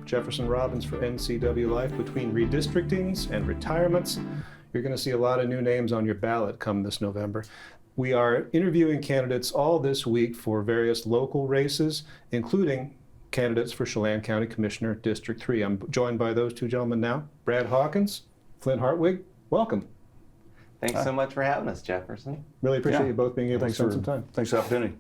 Jefferson Robbins for NCW Life. Between redistrictings and retirements, you're going to see a lot of new names on your ballot come this November. We are interviewing candidates all this week for various local races, including candidates for Chelan County Commissioner District 3. I'm joined by those two gentlemen now, Brad Hawkins, Flint Hartwig. Welcome. Thanks so much for having us, Jefferson. Really appreciate you both being able to spend some time. Thanks for the opportunity.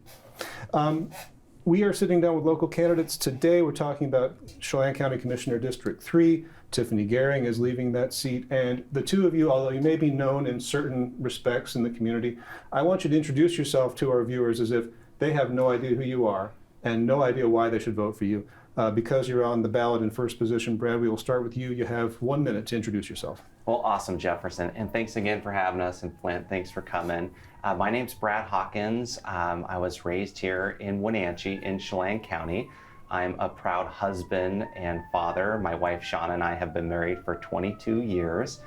We are sitting down with local candidates today. We're talking about Chelan County Commissioner District 3. Tiffany Gering is leaving that seat. And the two of you, although you may be known in certain respects in the community, I want you to introduce yourself to our viewers as if they have no idea who you are and no idea why they should vote for you. Because you're on the ballot in first position, Brad, we will start with you. You have 1 minute to introduce yourself. Well, awesome, Jefferson. And thanks again for having us. And Flint, thanks for coming. My name's Brad Hawkins. I was raised here in Wenatchee in Chelan County. I'm a proud husband and father. My wife, Shauna, and I have been married for 22 years.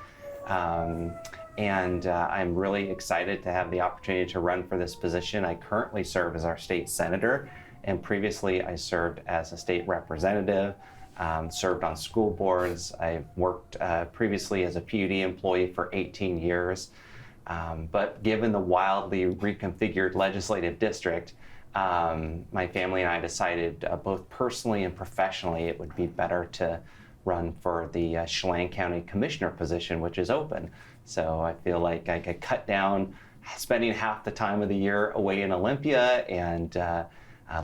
I'm really excited to have the opportunity to run for this position. I currently serve as our state senator, and previously I served as a state representative, served on school boards. I've worked previously as a PUD employee for 18 years. But given the wildly reconfigured legislative district, my family and I decided both personally and professionally it would be better to run for the Chelan County Commissioner position, which is open. So I feel like I could cut down spending half the time of the year away in Olympia and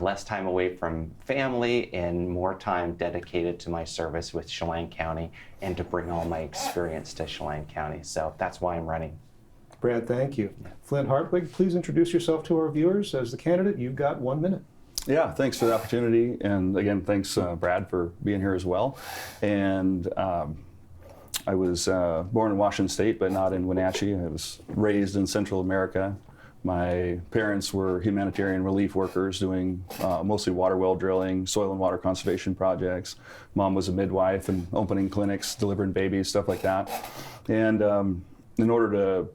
less time away from family and more time dedicated to my service with Chelan County and to bring all my experience to Chelan County. So that's why I'm running. Brad, thank you. Flint Hartwig, please introduce yourself to our viewers as the candidate. You've got 1 minute. Yeah, thanks for the opportunity. And again, thanks, Brad, for being here as well. And I was born in Washington State, but not in Wenatchee. I was raised in Central America. My parents were humanitarian relief workers doing mostly water well drilling, soil and water conservation projects. Mom was a midwife and opening clinics, delivering babies, stuff like that. And in order to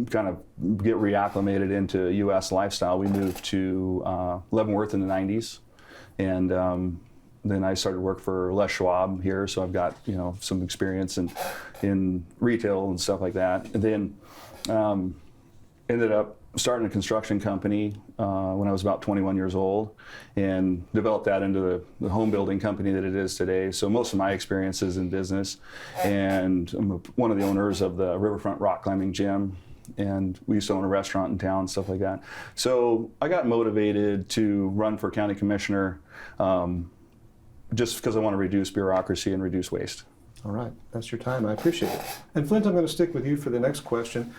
kind of get reacclimated into U.S. lifestyle, we moved to Leavenworth in the 90s. And then I started work for Les Schwab here, so I've got some experience in retail and stuff like that. And then ended up starting a construction company when I was about 21 years old and developed that into the home building company that it is today. So most of my experience is in business, and I'm one of the owners of the Riverfront Rock Climbing Gym, and we used to own a restaurant in town, stuff like that. So I got motivated to run for county commissioner just because I want to reduce bureaucracy and reduce waste. All right, that's your time. I appreciate it. And Flint, I'm going to stick with you for the next question.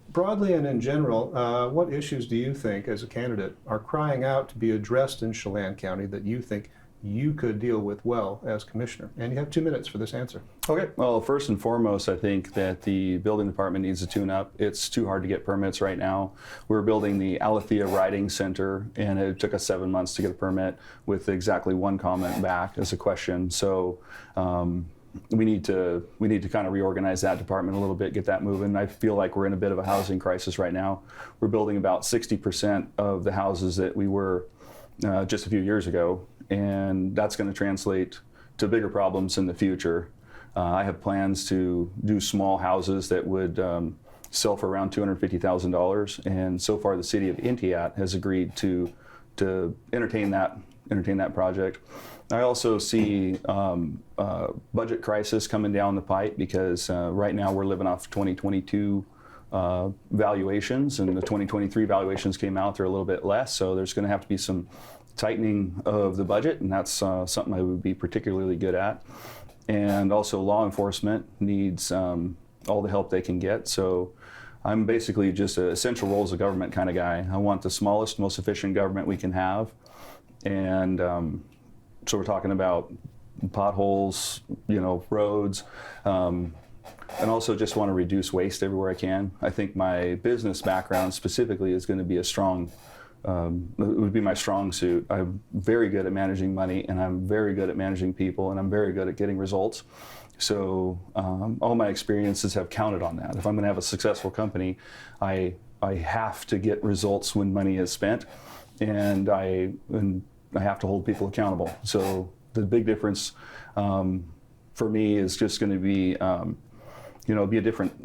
Broadly and in general, what issues do you think, as a candidate, are crying out to be addressed in Chelan County that you think you could deal with well as commissioner? And you have 2 minutes for this answer. Okay. Well, first and foremost, I think that the building department needs to tune up. It's too hard to get permits right now. We're building the Alethea Riding Center, and it took us 7 months to get a permit with exactly one comment back as a question. So we need to kind of reorganize that department a little bit, get that moving. I feel like we're in a bit of a housing crisis right now. We're building about 60% of the houses that we were just a few years ago, and that's going to translate to bigger problems in the future. I have plans to do small houses that would sell for around $250,000, and so far the city of Entiat has agreed to entertain that project. I also see budget crisis coming down the pipe because right now we're living off 2022 valuations, and the 2023 valuations came out, they're a little bit less, so there's going to have to be some tightening of the budget, and that's something I would be particularly good at. And also law enforcement needs all the help they can get, so I'm basically just an essential roles of government kind of guy. I want the smallest, most efficient government we can have, and so we're talking about potholes, roads, and also just want to reduce waste everywhere I can. I think my business background specifically is going to be it would be my strong suit. I'm very good at managing money, and I'm very good at managing people, and I'm very good at getting results. So all my experiences have counted on that. If I'm going to have a successful company, I have to get results when money is spent, and I have to hold people accountable. So The big difference for me is just going to be, be a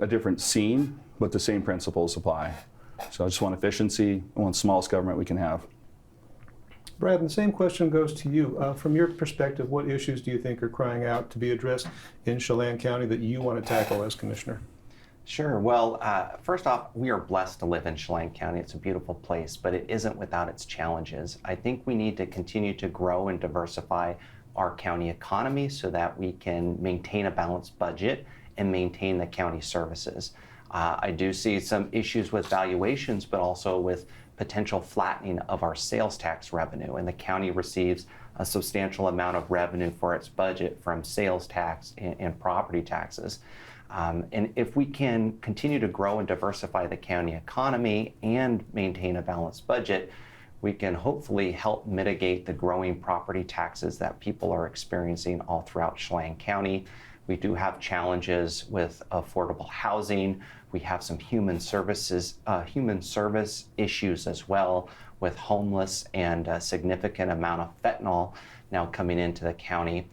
different scene, but the same principles apply. So I just want efficiency. I want the smallest government we can have. Brad, the same question goes to you. From your perspective, what issues do you think are crying out to be addressed in Chelan County that you want to tackle as commissioner? Sure. Well, first off, we are blessed to live in Chelan County. It's a beautiful place, but it isn't without its challenges. I think we need to continue to grow and diversify our county economy so that we can maintain a balanced budget and maintain the county services. I do see some issues with valuations, but also with potential flattening of our sales tax revenue. And the county receives a substantial amount of revenue for its budget from sales tax and property taxes. And if we can continue to grow and diversify the county economy and maintain a balanced budget, we can hopefully help mitigate the growing property taxes that people are experiencing all throughout Chelan County. We do have challenges with affordable housing. We have some human service issues as well, with homeless and a significant amount of fentanyl now coming into the county.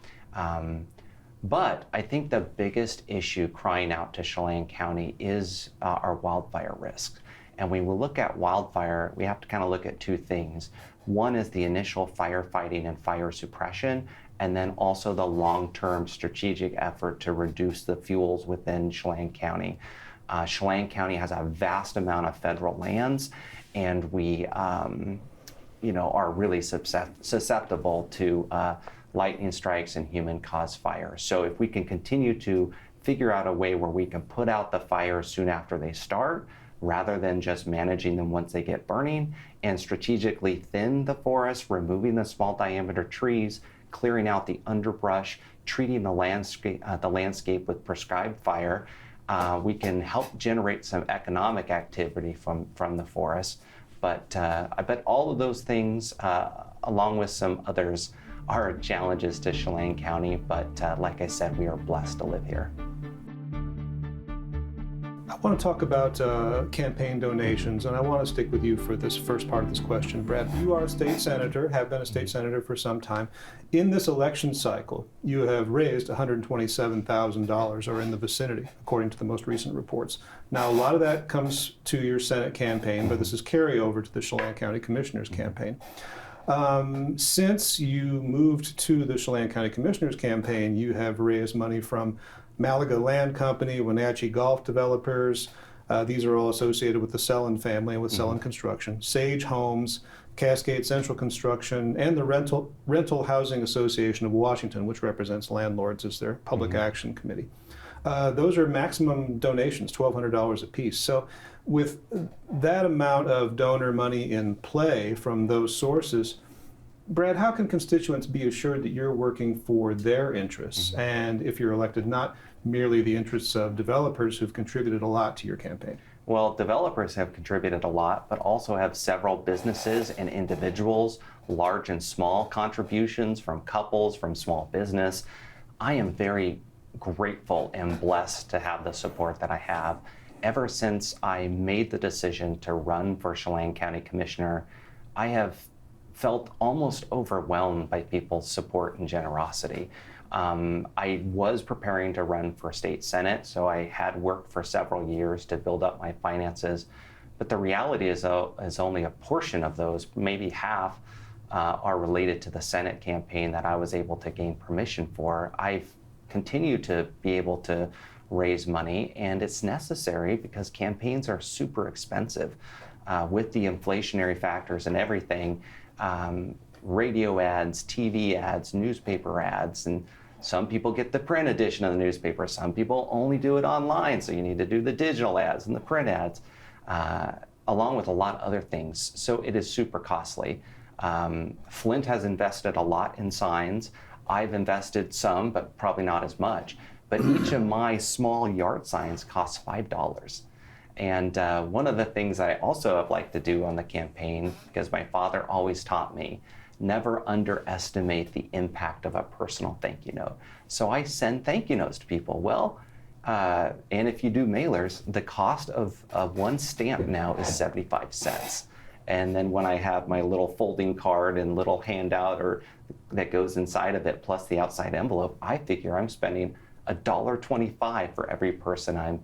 But I think the biggest issue crying out to Chelan County is our wildfire risk. And when we look at wildfire, we have to kind of look at two things. One is the initial firefighting and fire suppression, and then also the long-term strategic effort to reduce the fuels within Chelan County. Chelan County has a vast amount of federal lands, and we are really susceptible to lightning strikes and human-caused fires. So if we can continue to figure out a way where we can put out the fires soon after they start, rather than just managing them once they get burning, and strategically thin the forest, removing the small diameter trees, clearing out the underbrush, treating the landscape with prescribed fire, we can help generate some economic activity from the forest. But I bet all of those things, along with some others, are challenges to Chelan County. But like I said, we are blessed to live here. I want to talk about campaign donations, and I want to stick with you for this first part of this question. Brad, you are a state senator, have been a state senator for some time. In this election cycle, you have raised $127,000 or in the vicinity, according to the most recent reports. Now, a lot of that comes to your Senate campaign, but this is carryover to the Chelan County Commissioner's campaign. Since you moved to the Chelan County Commissioner's campaign, you have raised money from Malaga Land Company, Wenatchee Golf Developers. These are all associated with the Chelan family and with Chelan Construction. Sage Homes, Cascade Central Construction, and the Rental Housing Association of Washington, which represents landlords as their public action committee. Those are maximum donations, $1,200 a piece. So with that amount of donor money in play from those sources, Brad, how can constituents be assured that you're working for their interests, and if you're elected, not merely the interests of developers who've contributed a lot to your campaign? Well, developers have contributed a lot, but also have several businesses and individuals, large and small contributions from couples, from small business. I am very grateful and blessed to have the support that I have. Ever since I made the decision to run for Chelan County Commissioner, I have felt almost overwhelmed by people's support and generosity. I was preparing to run for state senate, so I had worked for several years to build up my finances. But the reality is only a portion of those, maybe half, are related to the Senate campaign that I was able to gain permission for. I've continued to be able to raise money, and it's necessary because campaigns are super expensive. With the inflationary factors and everything, radio ads, TV ads, newspaper ads, and some people get the print edition of the newspaper. Some people only do it online, so you need to do the digital ads and the print ads, along with a lot of other things. So it is super costly. Flint has invested a lot in signs. I've invested some, but probably not as much. But each of my small yard signs costs $5. And one of the things I also have liked to do on the campaign, because my father always taught me, never underestimate the impact of a personal thank you note. So I send thank you notes to people. Well, and if you do mailers, the cost of one stamp now is 75 cents. And then when I have my little folding card and little handout or that goes inside of it, plus the outside envelope, I figure I'm spending $1.25 for every person I'm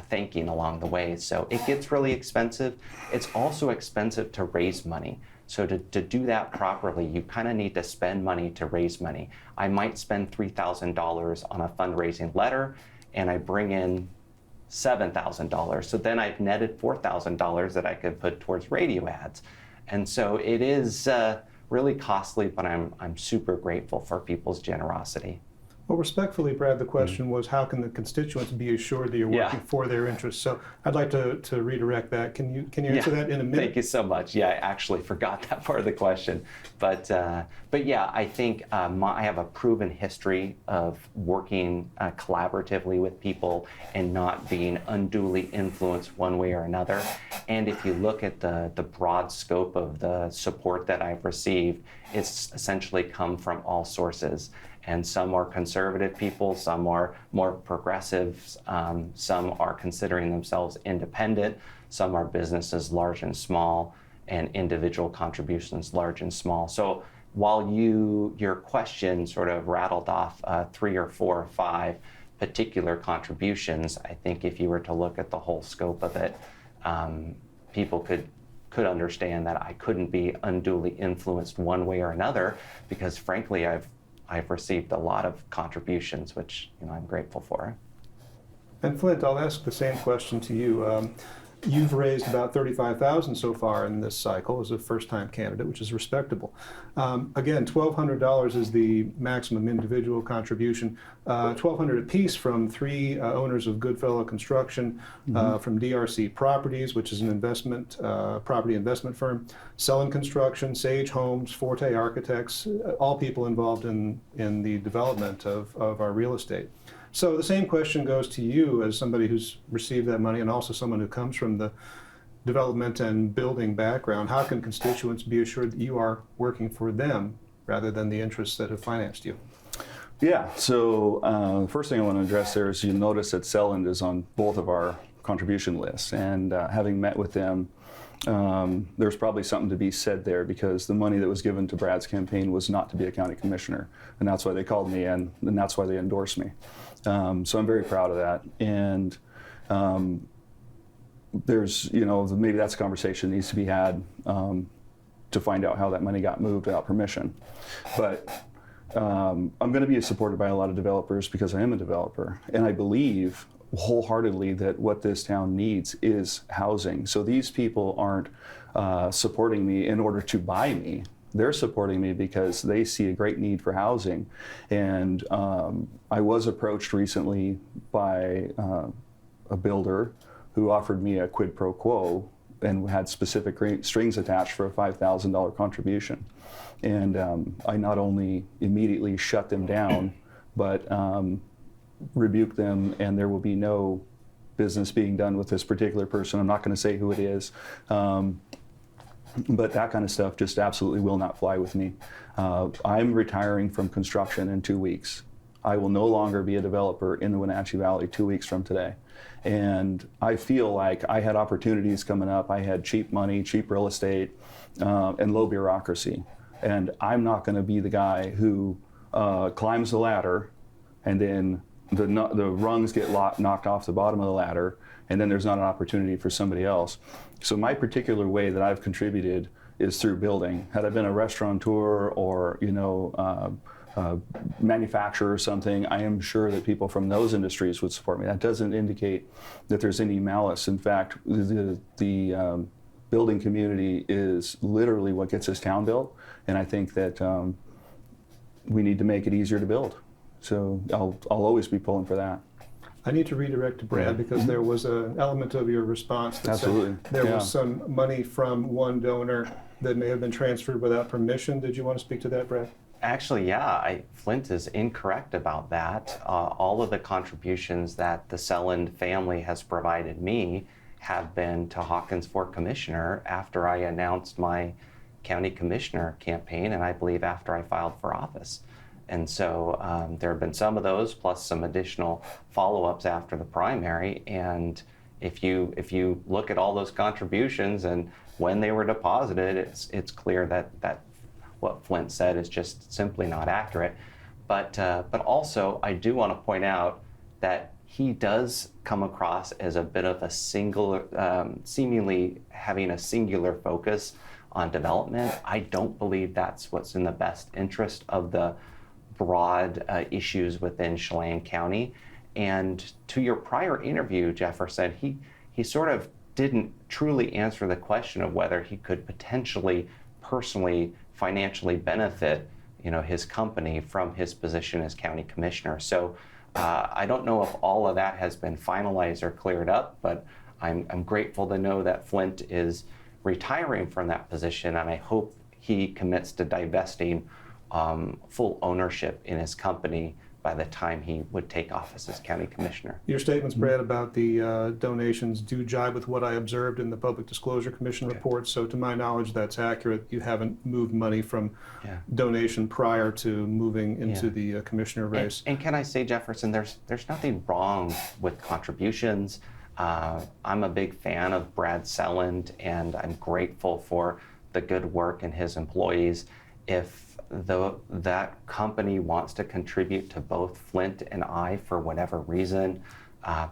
thanking along the way. So it gets really expensive. It's also expensive to raise money. So to do that properly, you kind of need to spend money to raise money. I might spend $3,000 on a fundraising letter, and I bring in $7,000. So then I've netted $4,000 that I could put towards radio ads. And so it is really costly, but I'm super grateful for people's generosity. Well, respectfully, Brad, the question was, how can the constituents be assured that you're working for their interests? So I'd like to redirect that. Can you answer that in a minute? Thank you so much. Yeah, I actually forgot that part of the question. But yeah, I think I have a proven history of working collaboratively with people and not being unduly influenced one way or another. And if you look at the broad scope of the support that I've received, it's essentially come from all sources. And some are conservative people, some are more progressive, some are considering themselves independent, some are businesses large and small, and individual contributions large and small. So while your question sort of rattled off 3 or 4 or 5 particular contributions, I think if you were to look at the whole scope of it, people could understand that I couldn't be unduly influenced one way or another, because frankly, I've received a lot of contributions, which I'm grateful for. And Flint, I'll ask the same question to you. You've raised about $35,000 so far in this cycle as a first-time candidate, which is respectable. Again, $1,200 is the maximum individual contribution. $1,200 apiece from 3 owners of Goodfellow Construction, from DRC Properties, which is an property investment firm, Chelan Construction, Sage Homes, Forte Architects, all people involved in the development of our real estate. So the same question goes to you as somebody who's received that money and also someone who comes from the development and building background. How can constituents be assured that you are working for them rather than the interests that have financed you? Yeah, so the first thing I want to address there is you notice that Chelan is on both of our contribution lists, and having met with them, there's probably something to be said there, because the money that was given to Brad's campaign was not to be a county commissioner, and that's why they called me in, and that's why they endorsed me. So I'm very proud of that, and there's, maybe that's a conversation that needs to be had to find out how that money got moved without permission. But I'm going to be supported by a lot of developers because I am a developer, and I believe wholeheartedly that what this town needs is housing. So these people aren't supporting me in order to buy me. They're supporting me because they see a great need for housing. And I was approached recently by a builder who offered me a quid pro quo and had specific strings attached for a $5,000 contribution. And I not only immediately shut them down, but rebuke them, and there will be no business being done with this particular person. I'm not going to say who it is, but that kind of stuff just absolutely will not fly with me. I'm retiring from construction in 2 weeks. I will no longer be a developer in the Wenatchee Valley 2 weeks from today. And I feel like I had opportunities coming up. I had cheap money, cheap real estate, and low bureaucracy. And I'm not going to be the guy who climbs the ladder and then the rungs get knocked off the bottom of the ladder, and then there's not an opportunity for somebody else. So my particular way that I've contributed is through building. Had I been a restaurateur or manufacturer or something, I am sure that people from those industries would support me. That doesn't indicate that there's any malice. In fact, the building community is literally what gets this town built, and I think that we need to make it easier to build. So I'll always be pulling for that. I need to redirect to Brad because there was an element of your response that said there was some money from one donor that may have been transferred without permission. Did you want to speak to that, Brad? Actually, yeah, Flint is incorrect about that. All of the contributions that the Chelan family has provided me have been to Hawkins for Commissioner after I announced my county commissioner campaign, and I believe after I filed for office. And so there have been some of those, plus some additional follow-ups after the primary. And if you look at all those contributions and when they were deposited, it's clear that what Flint said is just simply not accurate. But also, I do want to point out that he does come across as a bit of a seemingly having a singular focus on development. I don't believe that's what's in the best interest of the broad issues within Chelan County. And to your prior interview, Jefferson, he sort of didn't truly answer the question of whether he could potentially, personally, financially benefit, his company from his position as county commissioner. So I don't know if all of that has been finalized or cleared up, but I'm grateful to know that Flint is retiring from that position, and I hope he commits to divesting full ownership in his company by the time he would take office as county commissioner. Your statements, Brad, about the donations do jibe with what I observed in the Public Disclosure Commission report. So to my knowledge, that's accurate. You haven't moved money from donation prior to moving into the commissioner race. And can I say, Jefferson, there's nothing wrong with contributions. I'm a big fan of Brad Chelan, and I'm grateful for the good work and his employees. If that company wants to contribute to both Flint and I for whatever reason,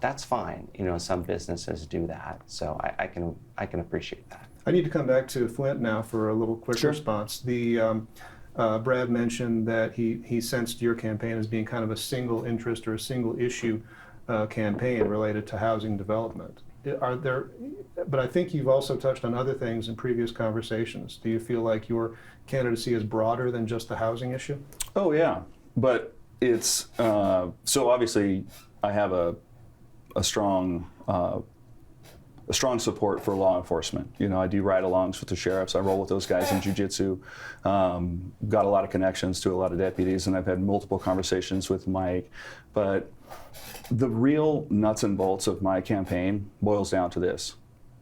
that's fine. Some businesses do that, so I can appreciate that. I need to come back to Flint now for a little quick response. The Brad mentioned that he sensed your campaign as being kind of a single interest or a single issue campaign related to housing development. But I think you've also touched on other things in previous conversations. Do you feel like your candidacy is broader than just the housing issue? Oh yeah, but it's so obviously I have a strong support for law enforcement. I do ride-alongs with the sheriffs. I roll with those guys in jiu-jitsu. Got a lot of connections to a lot of deputies, and I've had multiple conversations with Mike. But the real nuts and bolts of my campaign boils down to this.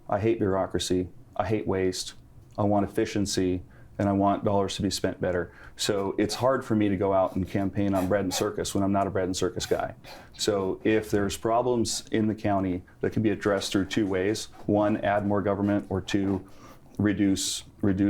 I hate bureaucracy. I hate waste. I want efficiency, and I want dollars to be spent better. So it's hard for me to go out and campaign on bread and circus when I'm not a bread and circus guy. So if there's problems in the county that can be addressed through two ways: one, add more government, or two, reduce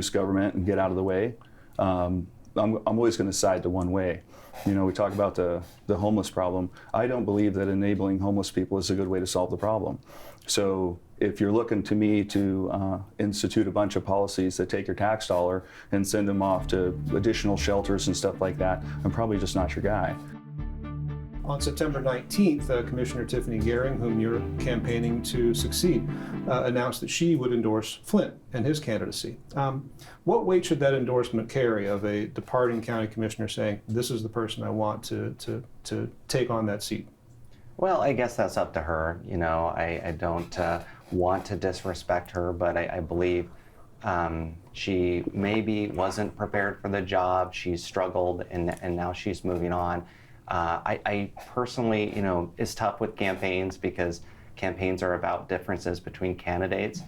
government and get out of the way, I'm always going to side to one way. We talk about the homeless problem. I don't believe that enabling homeless people is a good way to solve the problem. So if you're looking to me to institute a bunch of policies that take your tax dollar and send them off to additional shelters and stuff like that, I'm probably just not your guy. On September 19th, Commissioner Tiffany Gering, whom you're campaigning to succeed, announced that she would endorse Flint and his candidacy. What weight should that endorsement carry of a departing county commissioner saying, this is the person I want to take on that seat? Well, I guess that's up to her. I don't want to disrespect her, but I believe she maybe wasn't prepared for the job. She's struggled, and now she's moving on. I personally, it's tough with campaigns because campaigns are about differences between candidates.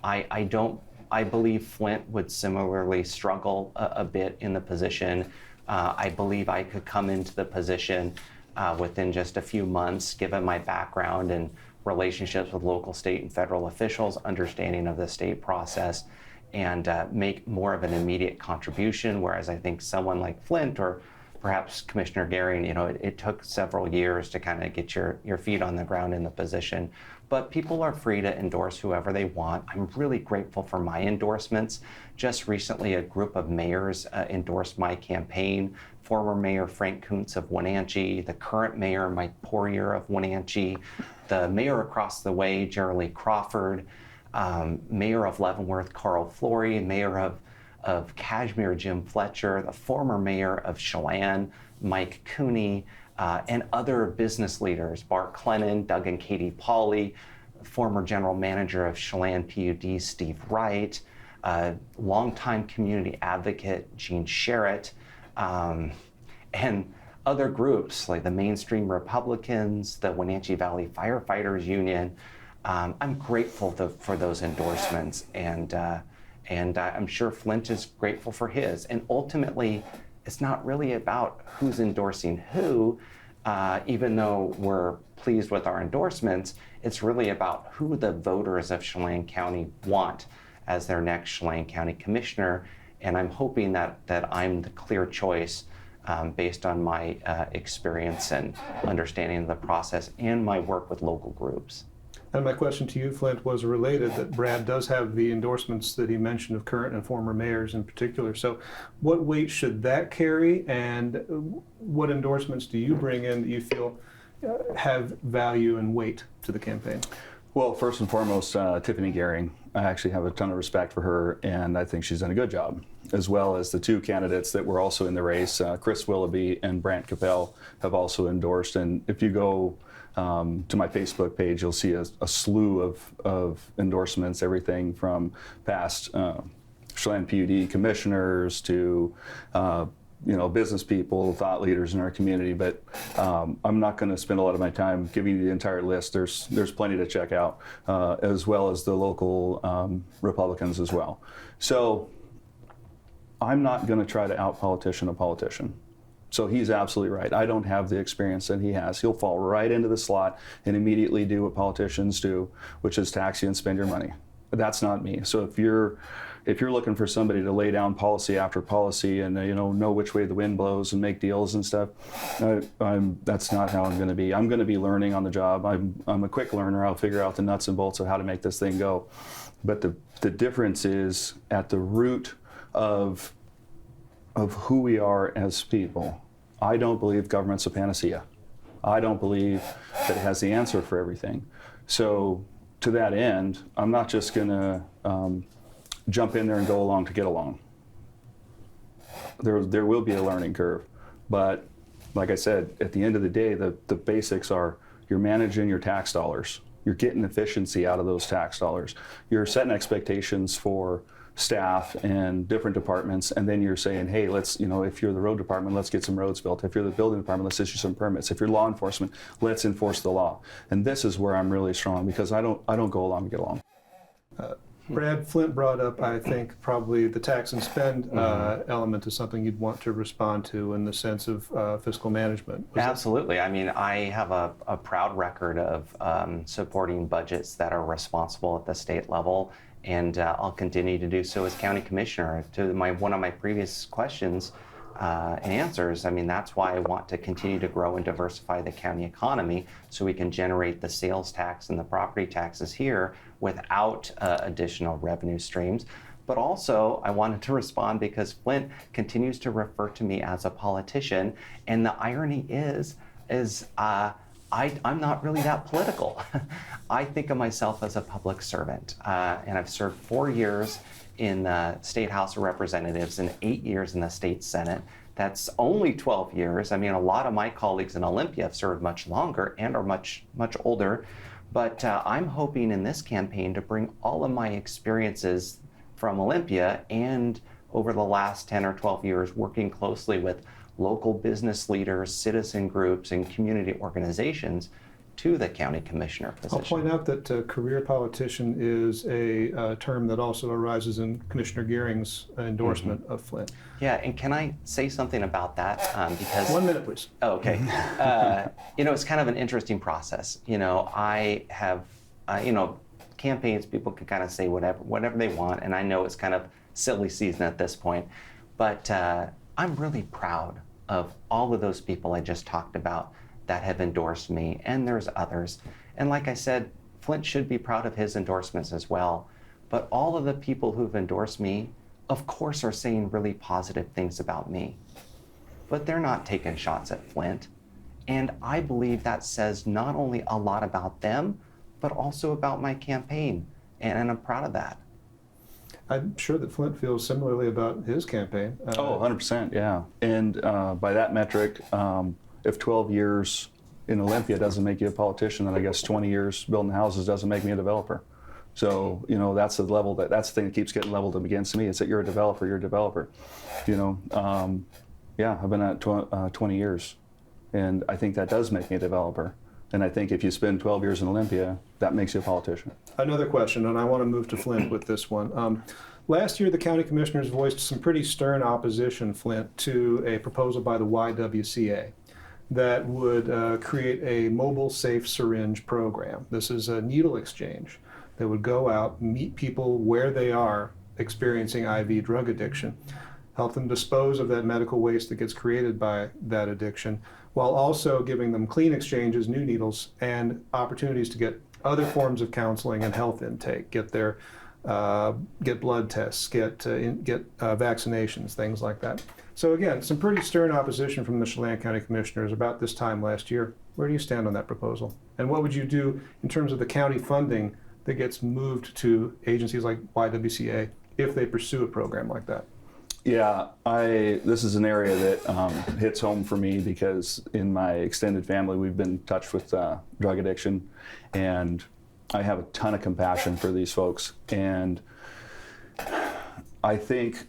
I believe Flint would similarly struggle a bit in the position. I believe I could come into the position within just a few months, given my background and relationships with local, state, and federal officials, understanding of the state process, and make more of an immediate contribution. Whereas I think someone like Flint or perhaps Commissioner Gering, it took several years to kind of get your feet on the ground in the position. But people are free to endorse whoever they want. I'm really grateful for my endorsements. Just recently, a group of mayors endorsed my campaign. Former Mayor Frank Kuntz of Wenatchee, the current mayor Mike Poirier of Wenatchee, the mayor across the way, Geraldine Crawford, Mayor of Leavenworth Carl Flory, Mayor of Kashmir Jim Fletcher, the former mayor of Chelan Mike Cooney, and other business leaders, Bart Clennon, Doug and Katie Pauley, former general manager of Chelan PUD Steve Wright, longtime community advocate Gene Sherritt, and other groups like the Mainstream Republicans, the Wenatchee Valley Firefighters Union. I'm grateful for those endorsements, and I'm sure Flint is grateful for his. And ultimately, it's not really about who's endorsing who. even though we're pleased with our endorsements, it's really about who the voters of Chelan County want as their next Chelan County Commissioner. And I'm hoping that I'm the clear choice based on my experience and understanding of the process and my work with local groups. And my question to you, Flint, was related that Brad does have the endorsements that he mentioned of current and former mayors in particular. So what weight should that carry, and what endorsements do you bring in that you feel have value and weight to the campaign? Well, first and foremost, Tiffany Gering. I actually have a ton of respect for her, and I think she's done a good job, as well as the two candidates that were also in the race, Chris Willoughby and Brant Capel, have also endorsed. And if you go to my Facebook page, you'll see a slew of endorsements, everything from past Chelan PUD commissioners to business people, thought leaders in our community. But I'm not going to spend a lot of my time giving you the entire list. There's plenty to check out, as well as the local Republicans as well. So I'm not going to try to out-politician a politician. So he's absolutely right. I don't have the experience that he has. He'll fall right into the slot and immediately do what politicians do, which is tax you and spend your money. That's not me. So if you're looking for somebody to lay down policy after policy and know which way the wind blows and make deals and stuff, that's not how I'm going to be. I'm going to be learning on the job. I'm a quick learner. I'll figure out the nuts and bolts of how to make this thing go. But the difference is at the root of who we are as people. I don't believe government's a panacea. I don't believe that it has the answer for everything. So to that end, I'm not just going to jump in there and go along to get along. There will be a learning curve. But like I said, at the end of the day, the basics are you're managing your tax dollars. You're getting efficiency out of those tax dollars. You're setting expectations for staff and different departments, and then you're saying, hey, let's, if you're the road department, let's get some roads built. If you're the building department, let's issue some permits. If you're law enforcement, let's enforce the law. And this is where I'm really strong, because I don't go along to get along. Brad, Flint brought up, I think, probably the tax and spend element is something you'd want to respond to in the sense of fiscal management. Absolutely. I mean, I have a proud record of supporting budgets that are responsible at the state level, and I'll continue to do so as county commissioner. To one of my previous questions and answers, I mean, that's why I want to continue to grow and diversify the county economy so we can generate the sales tax and the property taxes here without additional revenue streams. But also, I wanted to respond because Flint continues to refer to me as a politician, and the irony is I'm not really that political. I think of myself as a public servant, and I've served 4 years in the State House of Representatives and 8 years in the State Senate. That's only 12 years. I mean, a lot of my colleagues in Olympia have served much longer and are much, much older. But I'm hoping in this campaign to bring all of my experiences from Olympia and over the last 10 or 12 years working closely with local business leaders, citizen groups, and community organizations to the county commissioner position. I'll point out that career politician is a term that also arises in Commissioner Gering's endorsement of Flint. Yeah, and can I say something about that? Because 1 minute, please. Oh, okay. It's kind of an interesting process. I have, campaigns, people can kind of say whatever they want, and I know it's kind of silly season at this point, but I'm really proud of all of those people I just talked about that have endorsed me, and there's others. And like I said, Flint should be proud of his endorsements as well. But all of the people who've endorsed me, of course, are saying really positive things about me. But they're not taking shots at Flint. And I believe that says not only a lot about them, but also about my campaign. And I'm proud of that. I'm sure that Flint feels similarly about his campaign. 100%, yeah. And by that metric, if 12 years in Olympia doesn't make you a politician, then I guess 20 years building houses doesn't make me a developer. So, that's the level that's the thing that keeps getting leveled up against me. It's that you're a developer. Yeah, I've been at 20 years, and I think that does make me a developer. And I think if you spend 12 years in Olympia, that makes you a politician. Another question, and I want to move to Flint with this one. Last year, the county commissioners voiced some pretty stern opposition, Flint, to a proposal by the YWCA. that would create a mobile safe syringe program. This is a needle exchange that would go out, meet people where they are experiencing IV drug addiction, help them dispose of that medical waste that gets created by that addiction, while also giving them clean exchanges, new needles, and opportunities to get other forms of counseling and health intake, get blood tests, get vaccinations, things like that. So again, some pretty stern opposition from the Chelan County Commissioners about this time last year. Where do you stand on that proposal? And what would you do in terms of the county funding that gets moved to agencies like YWCA if they pursue a program like that? Yeah, this is an area that hits home for me because in my extended family, we've been touched with drug addiction, and I have a ton of compassion for these folks. And I think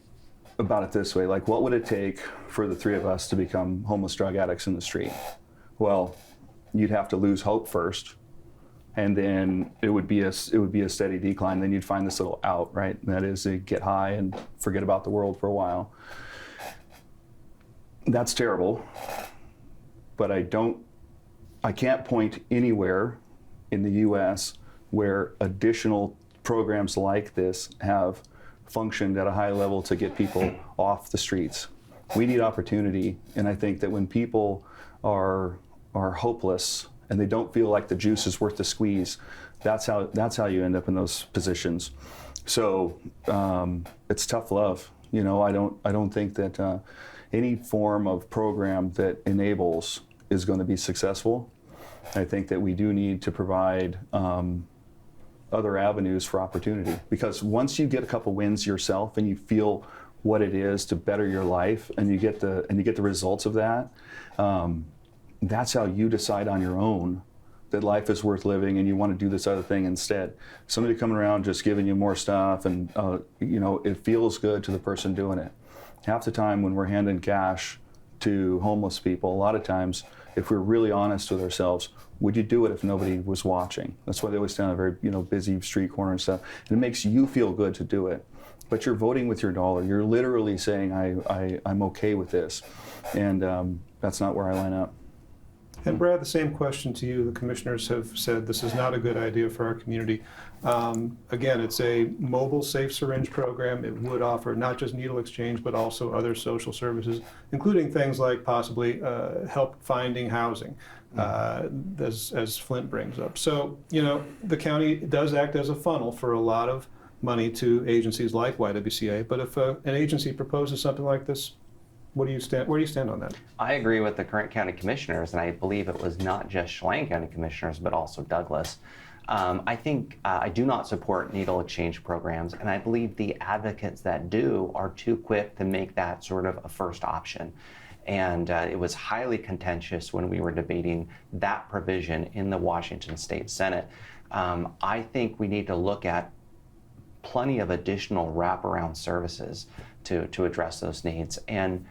about it this way, like, what would it take for the three of us to become homeless drug addicts in the street? Well, you'd have to lose hope first, and then it would be a steady decline. Then you'd find this little out, right? And that is to get high and forget about the world for a while. That's terrible, but I can't point anywhere in the U.S. where additional programs like this have functioned at a high level to get people off the streets. We need opportunity, and I think that when people are hopeless and they don't feel like the juice is worth the squeeze, that's how you end up in those positions. So it's tough love. You know, I don't think that any form of program that enables is going to be successful. I think that we do need to provide other avenues for opportunity, because once you get a couple wins yourself and you feel what it is to better your life, and you get the results of that, that's how you decide on your own that life is worth living and you want to do this other thing instead. Somebody coming around just giving you more stuff, and it feels good to the person doing it. Half the time when we're handing cash to homeless people, a lot of times, if we're really honest with ourselves, would you do it if nobody was watching? That's why they always stand on a very busy street corner and stuff. And it makes you feel good to do it. But you're voting with your dollar. You're literally saying, I'm okay with this. And that's not where I line up. And Brad, the same question to you. The commissioners have said this is not a good idea for our community. Again, it's a mobile safe syringe program. It would offer not just needle exchange, but also other social services, including things like possibly help finding housing, as Flint brings up. So, the county does act as a funnel for a lot of money to agencies like YWCA. But if an agency proposes something like this, where do you stand on that? I agree with the current county commissioners, and I believe it was not just Chelan County commissioners, but also Douglas. I think I do not support needle exchange programs, and I believe the advocates that do are too quick to make that sort of a first option. And it was highly contentious when we were debating that provision in the Washington State Senate. I think we need to look at plenty of additional wraparound services to address those needs. And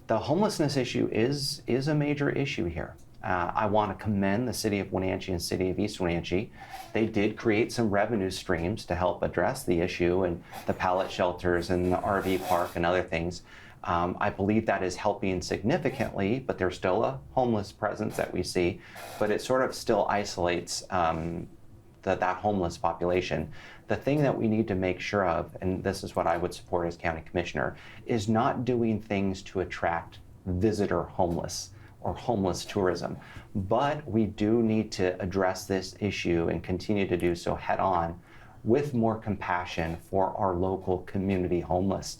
the homelessness issue is a major issue here. I want to commend the City of Wenatchee and City of East Wenatchee. They did create some revenue streams to help address the issue, and the pallet shelters and the RV park and other things. I believe that is helping significantly, but there's still a homeless presence that we see, but it sort of still isolates that homeless population. The thing that we need to make sure of, and this is what I would support as county commissioner, is not doing things to attract visitor homeless or homeless tourism. But we do need to address this issue and continue to do so head on with more compassion for our local community homeless.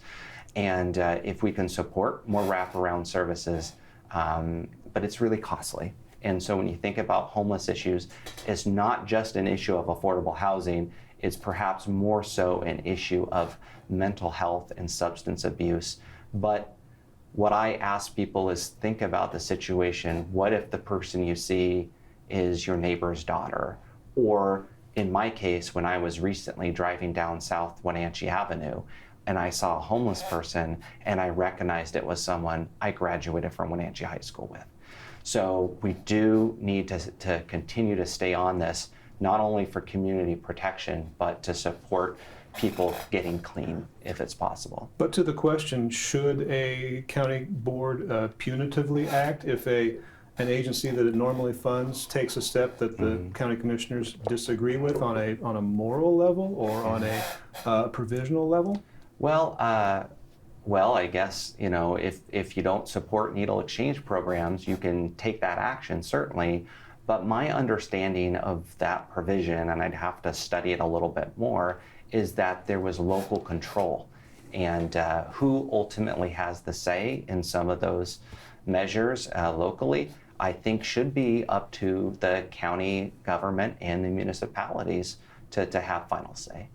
And if we can support more wraparound services, but it's really costly. And so when you think about homeless issues, it's not just an issue of affordable housing, it's perhaps more so an issue of mental health and substance abuse. But what I ask people is think about the situation. What if the person you see is your neighbor's daughter? Or in my case, when I was recently driving down South Wenatchee Avenue, and I saw a homeless person and I recognized it was someone I graduated from Wenatchee High School with. So we do need to continue to stay on this, not only for community protection, but to support people getting clean if it's possible. But to the question, should a county board punitively act if an agency that it normally funds takes a step that the county commissioners disagree with on a moral level or on a provisional level? Well, I guess, if you don't support needle exchange programs, you can take that action, certainly. But my understanding of that provision, and I'd have to study it a little bit more, is that there was local control. And who ultimately has the say in some of those measures locally, I think should be up to the county government and the municipalities to have final say.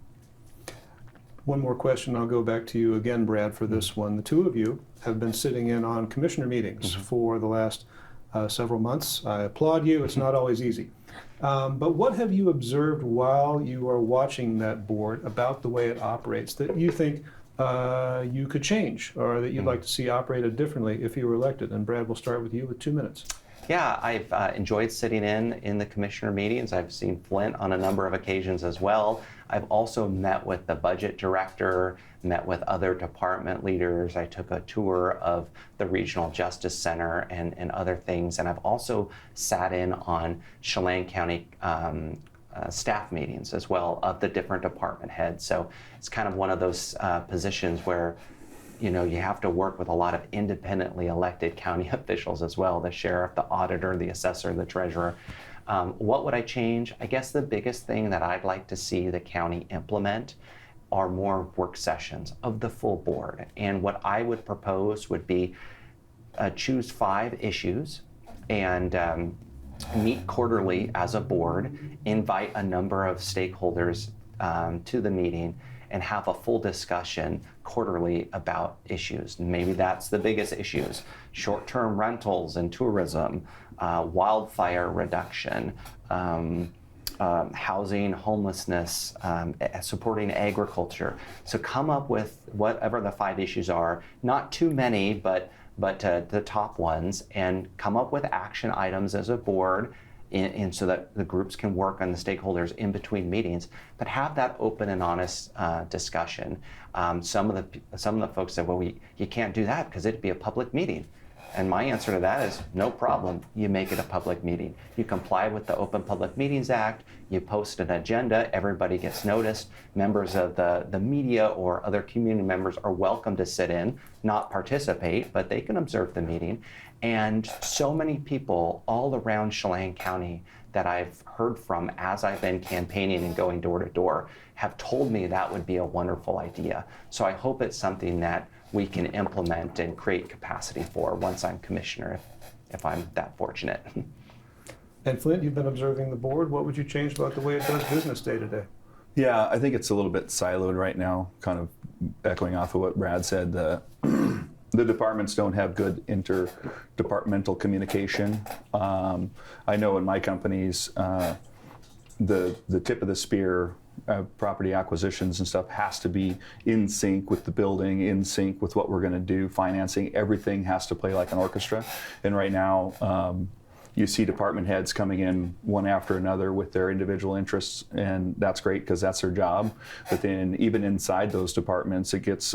One more question, I'll go back to you again, Brad, for this one. The two of you have been sitting in on commissioner meetings for the last several months. I applaud you, it's not always easy. But what have you observed while you are watching that board about the way it operates that you think you could change or that you'd like to see operated differently if you were elected? And Brad, we'll start with you with 2 minutes. Yeah, I've enjoyed sitting in the commissioner meetings. I've seen Flint on a number of occasions as well. I've also met with the budget director, met with other department leaders. I took a tour of the Regional Justice Center and other things. And I've also sat in on Chelan County staff meetings as well of the different department heads. So it's kind of one of those positions where you have to work with a lot of independently elected county officials as well, the sheriff, the auditor, the assessor, the treasurer. What would I change? I guess the biggest thing that I'd like to see the county implement are more work sessions of the full board. And what I would propose would be choose 5 issues and meet quarterly as a board, invite a number of stakeholders to the meeting, and have a full discussion quarterly about issues. Maybe that's the biggest issues: short-term rentals and tourism, wildfire reduction, housing, homelessness, supporting agriculture. So come up with whatever the 5 issues are, not too many, but the top ones, and come up with action items as a board, and so that the groups can work on the stakeholders in between meetings, but have that open and honest discussion. Some of the folks said, well, you can't do that because it'd be a public meeting. And my answer to that is no problem. You make it a public meeting. You comply with the Open Public Meetings Act. You post an agenda. Everybody gets noticed. Members of the media or other community members are welcome to sit in, not participate, but they can observe the meeting. And so many people all around Chelan County that I've heard from as I've been campaigning and going door to door have told me that would be a wonderful idea. So I hope it's something that we can implement and create capacity for once I'm commissioner, if I'm that fortunate. And Flint, you've been observing the board. What would you change about the way it does business day to day? Yeah, I think it's a little bit siloed right now, kind of echoing off of what Brad said. The departments don't have good interdepartmental communication. I know in my companies, the tip of the spear, property acquisitions and stuff, has to be in sync with the building, in sync with what we're going to do, financing. Everything has to play like an orchestra. And right now, you see department heads coming in one after another with their individual interests, and that's great because that's their job. But then even inside those departments, it's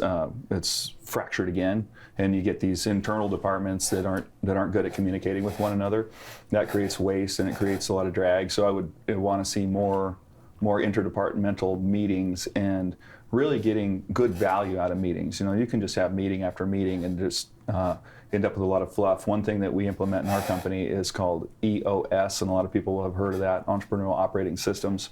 fractured again, and you get these internal departments that aren't good at communicating with one another. That creates waste and it creates a lot of drag. So I would want to see more interdepartmental meetings and really getting good value out of meetings. You can just have meeting after meeting and just end up with a lot of fluff. One thing that we implement in our company is called EOS, and a lot of people will have heard of that, Entrepreneurial Operating Systems,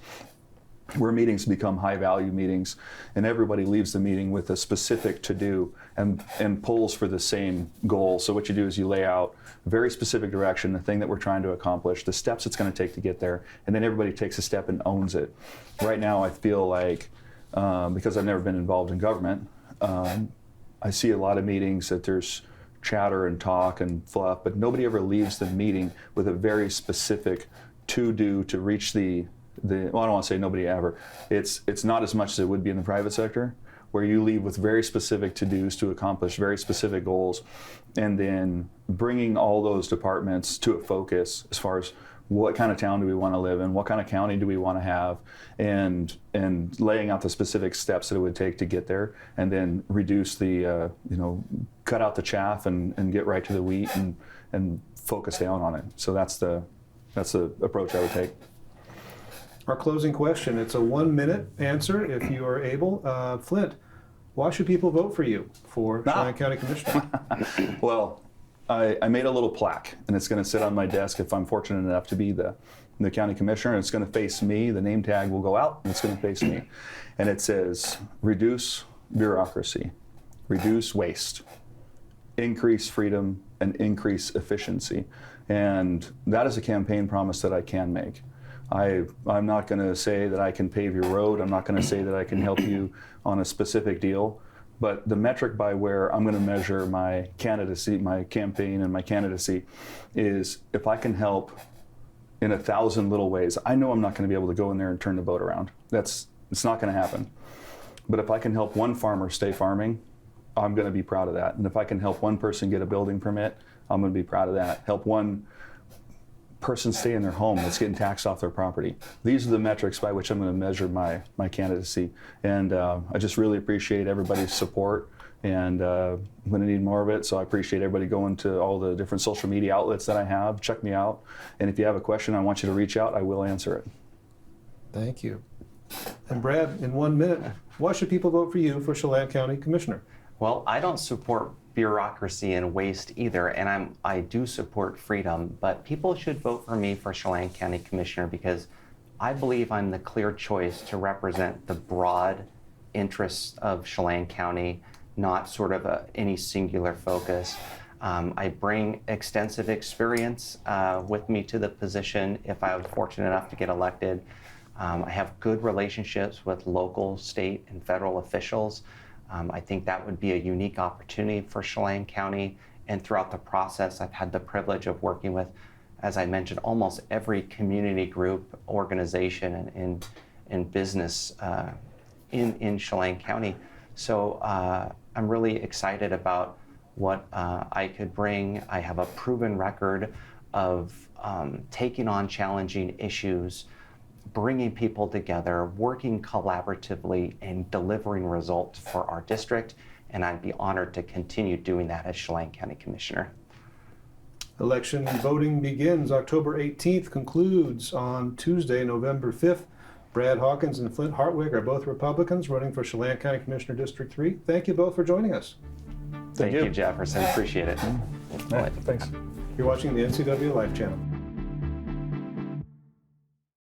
where meetings become high-value meetings, and everybody leaves the meeting with a specific to-do and pulls for the same goal. So what you do is you lay out a very specific direction, the thing that we're trying to accomplish, the steps it's going to take to get there, and then everybody takes a step and owns it. Right now, I feel like, because I've never been involved in government, I see a lot of meetings that there's chatter and talk and fluff, but nobody ever leaves the meeting with a very specific to-do to reach well, I don't want to say nobody ever. It's not as much as it would be in the private sector, where you leave with very specific to-dos to accomplish very specific goals, and then bringing all those departments to a focus as far as what kind of town do we want to live in, what kind of county do we want to have, and laying out the specific steps that it would take to get there, and then reduce the cut out the chaff and get right to the wheat and focus down on it. So that's the approach I would take. Our closing question, it's a 1-minute answer if you are able. Flint, why should people vote for you for Chelan County Commissioner? Well, I made a little plaque, and it's going to sit on my desk if I'm fortunate enough to be the county commissioner, and it's going to face me. The name tag will go out, and it's going to face me. And it says, reduce bureaucracy, reduce waste, increase freedom, and increase efficiency. And that is a campaign promise that I can make. I'm not going to say that I can pave your road. I'm not going to say that I can help you on a specific deal. But the metric by where I'm going to measure my candidacy, my campaign and my candidacy is if I can help in 1,000 little ways. I know I'm not going to be able to go in there and turn the boat around. It's not going to happen. But if I can help one farmer stay farming, I'm going to be proud of that. And if I can help one person get a building permit, I'm going to be proud of that. Help one person stay in their home that's getting taxed off their property. These are the metrics by which I'm going to measure my candidacy. And I just really appreciate everybody's support, and I'm going to need more of it. So I appreciate everybody going to all the different social media outlets that I have. Check me out. And if you have a question, I want you to reach out. I will answer it. Thank you. And Brad, in 1 minute, why should people vote for you for Chelan County Commissioner? Well, I don't support bureaucracy and waste either, and I do support freedom, but people should vote for me for Chelan County Commissioner because I believe I'm the clear choice to represent the broad interests of Chelan County, not sort of any singular focus. I bring extensive experience with me to the position if I was fortunate enough to get elected. I have good relationships with local, state, and federal officials. I think that would be a unique opportunity for Chelan County. And throughout the process, I've had the privilege of working with, as I mentioned, almost every community group, organization, and business in Chelan County. So I'm really excited about what I could bring. I have a proven record of taking on challenging issues, bringing people together, working collaboratively, and delivering results for our district. And I'd be honored to continue doing that as Chelan County Commissioner. Election voting begins October 18th, concludes on Tuesday, November 5th. Brad Hawkins and Flint Hartwig are both Republicans running for Chelan County Commissioner District 3. Thank you both for joining us. Thank you, Jefferson. Appreciate it. All right, thanks. You're watching the NCW Life Channel.